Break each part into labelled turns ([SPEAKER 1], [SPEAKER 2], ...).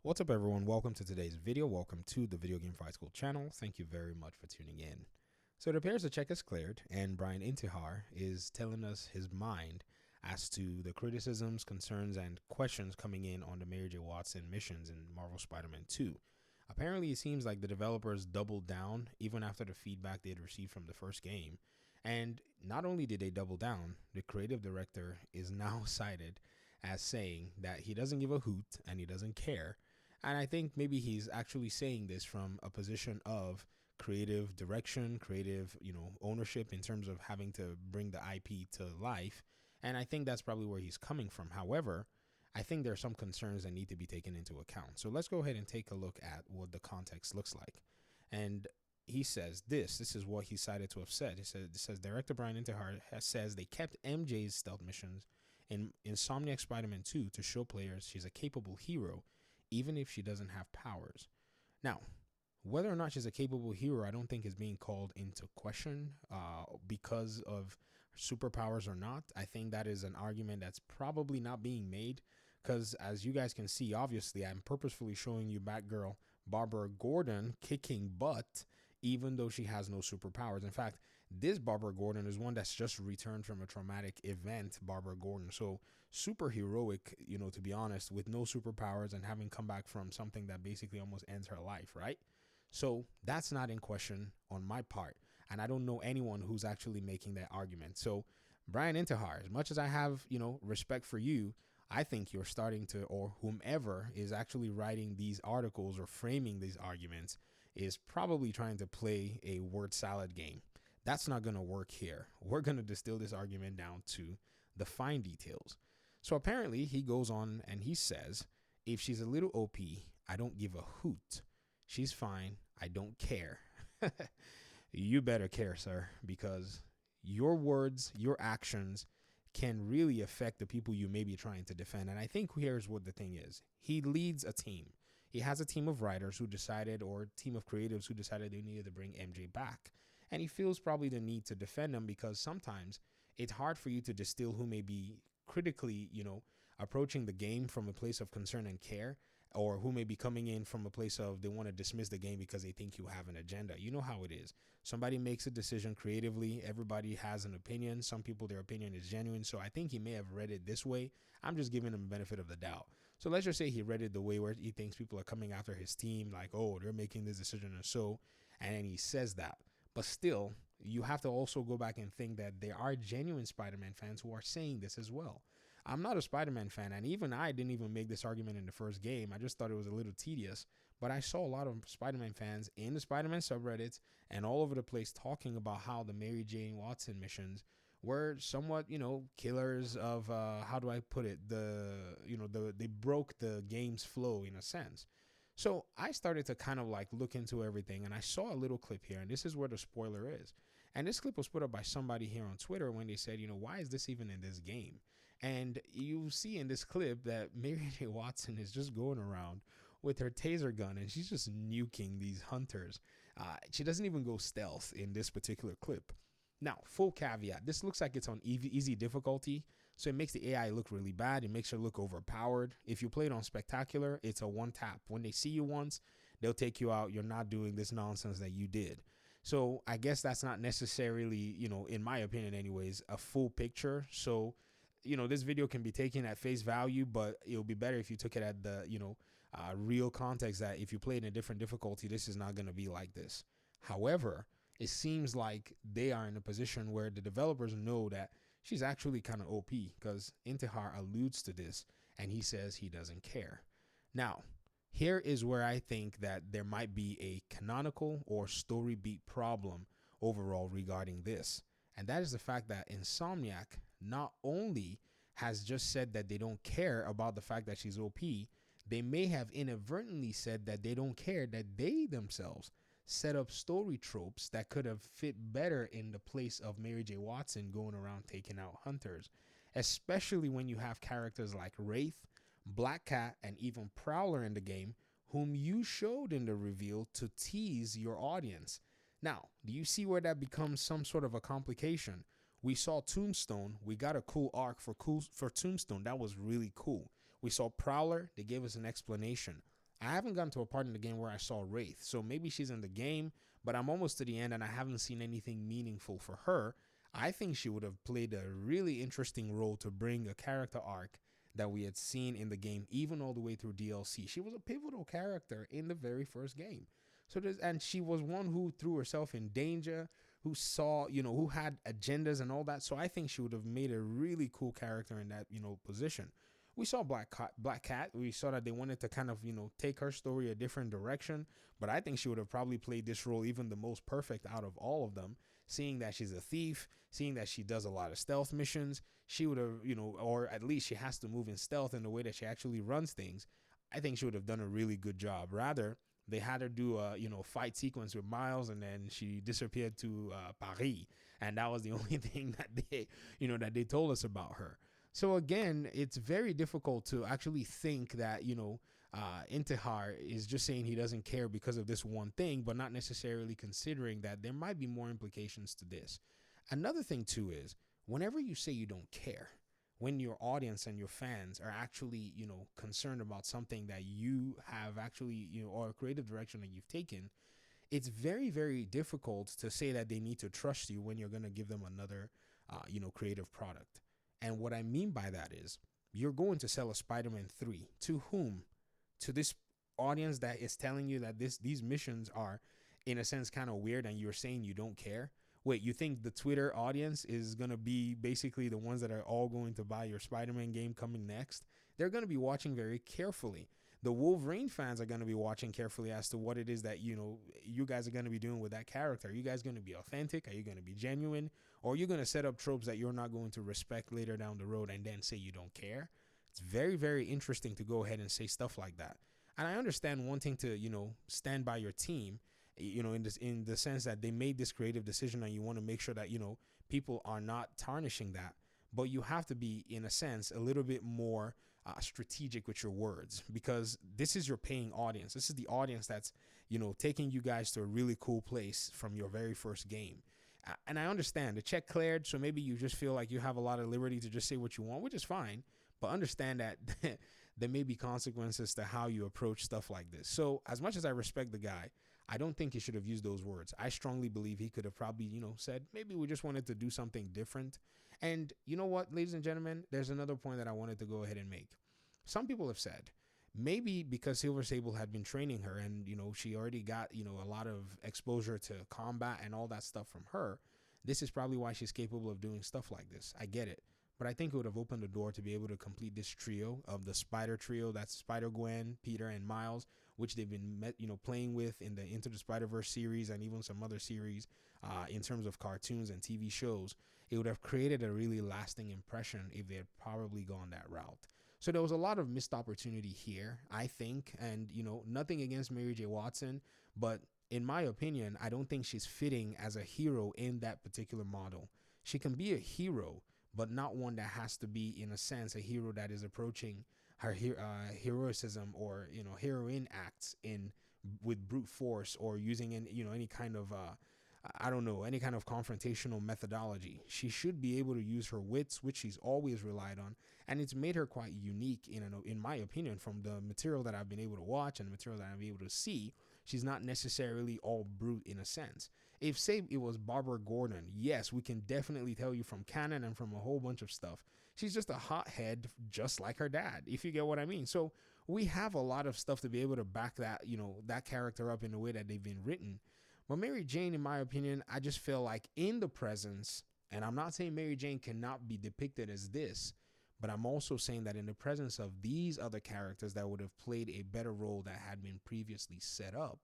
[SPEAKER 1] What's up, everyone? Welcome to today's video. Welcome to the Video Game Fight School channel. Thank you very much for tuning in. So it appears the check is cleared, and Brian Intihar is telling us his mind as to the criticisms, concerns, and questions coming in on the Mary J. Watson missions in Marvel Spider-Man 2. Apparently, it seems like the developers doubled down even after the feedback they had received from the first game. And not only did they double down, the creative director is now cited as saying that he doesn't give a hoot and he doesn't care. And I think maybe he's actually saying this from a position of creative direction, creative, ownership in terms of having to bring the IP to life. And I think that's probably where he's coming from. However, I think there are some concerns that need to be taken into account. So let's go ahead and take a look at what the context looks like. And he says this is what he cited to have said. It says director Brian Intihar says they kept MJ's stealth missions in Insomniac Spider-Man 2 to show players she's a capable hero, even if she doesn't have powers. Now, whether or not she's a capable hero, I don't think is being called into question because of superpowers or not. I think that is an argument that's probably not being made because, as you guys can see, obviously, I'm purposefully showing you Batgirl Barbara Gordon kicking butt, even though she has no superpowers. In fact, this Barbara Gordon is one that's just returned from a traumatic event, Barbara Gordon. So super heroic, to be honest, with no superpowers and having come back from something that basically almost ends her life, right? So that's not in question on my part. And I don't know anyone who's actually making that argument. So Brian Intihar, as much as I have, respect for you, I think you're starting to, or whomever is actually writing these articles or framing these arguments, is probably trying to play a word salad game. That's not going to work here. We're going to distill this argument down to the fine details. So apparently he goes on and he says, if she's a little OP, I don't give a hoot. She's fine. I don't care. You better care, sir, because your words, your actions can really affect the people you may be trying to defend. And I think here's what the thing is. He leads a team. He has a team of writers who decided, or a team of creatives who decided they needed to bring MJ back. And he feels probably the need to defend them because sometimes it's hard for you to distill who may be critically, approaching the game from a place of concern and care, or who may be coming in from a place of they want to dismiss the game because they think you have an agenda. You know how it is. Somebody makes a decision creatively. Everybody has an opinion. Some people, their opinion is genuine. So I think he may have read it this way. I'm just giving him the benefit of the doubt. So let's just say he read it the way where he thinks people are coming after his team, like, oh, they're making this decision and so, and then he says that. But still, you have to also go back and think that there are genuine Spider-Man fans who are saying this as well. I'm not a Spider-Man fan, and even I didn't even make this argument in the first game. I just thought it was a little tedious, but I saw a lot of Spider-Man fans in the Spider-Man subreddits and all over the place talking about how the Mary Jane Watson missions were somewhat, killers of, how do I put it? They broke the game's flow in a sense. So I started to kind of like look into everything, and I saw a little clip here, and this is where the spoiler is. And this clip was put up by somebody here on Twitter when they said, why is this even in this game? And you see in this clip that Mary J. Watson is just going around with her taser gun, and she's just nuking these hunters. She doesn't even go stealth in this particular clip. Now, full caveat, this looks like it's on easy difficulty, so it makes the AI look really bad. It makes her look overpowered. If you play it on spectacular, it's a one tap. When they see you once, they'll take you out. You're not doing this nonsense that you did. So I guess that's not necessarily, in my opinion anyways, a full picture. So, this video can be taken at face value, but it'll be better if you took it at the, real context that if you play it in a different difficulty, this is not going to be like this. However, it seems like they are in a position where the developers know that she's actually kind of OP because Intihar alludes to this and he says he doesn't care. Now, here is where I think that there might be a canonical or story beat problem overall regarding this. And that is the fact that Insomniac not only has just said that they don't care about the fact that she's OP, they may have inadvertently said that they don't care that they themselves set up story tropes that could have fit better in the place of Mary J. Watson going around taking out hunters, especially when you have characters like Wraith, Black Cat, and even Prowler in the game, whom you showed in the reveal to tease your audience. Now, do you see where that becomes some sort of a complication? We saw Tombstone. We got a cool arc for Tombstone. That was really cool. We saw Prowler. They gave us an explanation. I haven't gotten to a part in the game where I saw Wraith, so maybe she's in the game, but I'm almost to the end and I haven't seen anything meaningful for her. I think she would have played a really interesting role to bring a character arc that we had seen in the game, even all the way through DLC. She was a pivotal character in the very first game. And she was one who threw herself in danger, who saw, who had agendas and all that. So I think she would have made a really cool character in that, position. We saw Black Cat. We saw that they wanted to kind of, take her story a different direction. But I think she would have probably played this role even the most perfect out of all of them, seeing that she's a thief, seeing that she does a lot of stealth missions. She would have, or at least she has to move in stealth in the way that she actually runs things. I think she would have done a really good job. Rather, they had her do a fight sequence with Miles, and then she disappeared to Paris, and that was the only thing that they told us about her. So again, it's very difficult to actually think that Intihar is just saying he doesn't care because of this one thing, but not necessarily considering that there might be more implications to this. Another thing too is whenever you say you don't care, when your audience and your fans are actually, concerned about something that you have actually, or a creative direction that you've taken, it's very, very difficult to say that they need to trust you when you're going to give them another, creative product. And what I mean by that is you're going to sell a Spider-Man 3 to whom? To this audience that is telling you that these missions are, in a sense, kind of weird, and you're saying you don't care. Wait, you think the Twitter audience is going to be basically the ones that are all going to buy your Spider-Man game coming next? They're going to be watching very carefully. The Wolverine fans are going to be watching carefully as to what it is that, you guys are going to be doing with that character. Are you guys going to be authentic? Are you going to be genuine? Or are you going to set up tropes that you're not going to respect later down the road and then say you don't care? It's very, very interesting to go ahead and say stuff like that. And I understand wanting to, stand by your team, in the sense that they made this creative decision and you want to make sure that, people are not tarnishing that. But you have to be, in a sense, a little bit more strategic with your words, because this is your paying audience. This is the audience that's, taking you guys to a really cool place from your very first game. And I understand the check cleared, so maybe you just feel like you have a lot of liberty to just say what you want, which is fine. But understand that there may be consequences to how you approach stuff like this. So as much as I respect the guy, I don't think he should have used those words. I strongly believe he could have probably, said, maybe we just wanted to do something different. And you know what, ladies and gentlemen, there's another point that I wanted to go ahead and make. Some people have said, maybe because Silver Sable had been training her and, she already got, a lot of exposure to combat and all that stuff from her, this is probably why she's capable of doing stuff like this. I get it. But I think it would have opened the door to be able to complete this trio of the Spider trio. That's Spider-Gwen, Peter, and Miles, which they've been playing with in the Into the Spider-Verse series and even some other series in terms of cartoons and TV shows. It would have created a really lasting impression if they had probably gone that route. So there was a lot of missed opportunity here, I think. And, nothing against Mary J. Watson, but in my opinion, I don't think she's fitting as a hero in that particular model. She can be a hero, but not one that has to be, in a sense, a hero that is approaching her heroicism or, heroine acts with brute force or using any kind of any kind of confrontational methodology. She should be able to use her wits, which she's always relied on, and it's made her quite unique in my opinion, from the material that I've been able to watch and the material that I've been able to see. She's not necessarily all brute in a sense. If, say, it was Barbara Gordon, yes, we can definitely tell you from canon and from a whole bunch of stuff, she's just a hothead, just like her dad, if you get what I mean. So we have a lot of stuff to be able to back that, that character up in the way that they've been written. But Mary Jane, in my opinion, I just feel like in the presence, and I'm not saying Mary Jane cannot be depicted as this, but I'm also saying that in the presence of these other characters that would have played a better role that had been previously set up,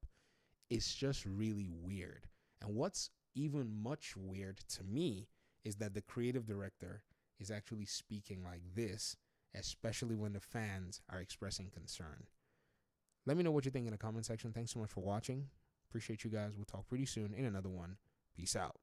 [SPEAKER 1] it's just really weird. And what's even much weird to me is that the creative director is actually speaking like this, especially when the fans are expressing concern. Let me know what you think in the comment section. Thanks so much for watching. Appreciate you guys. We'll talk pretty soon in another one. Peace out.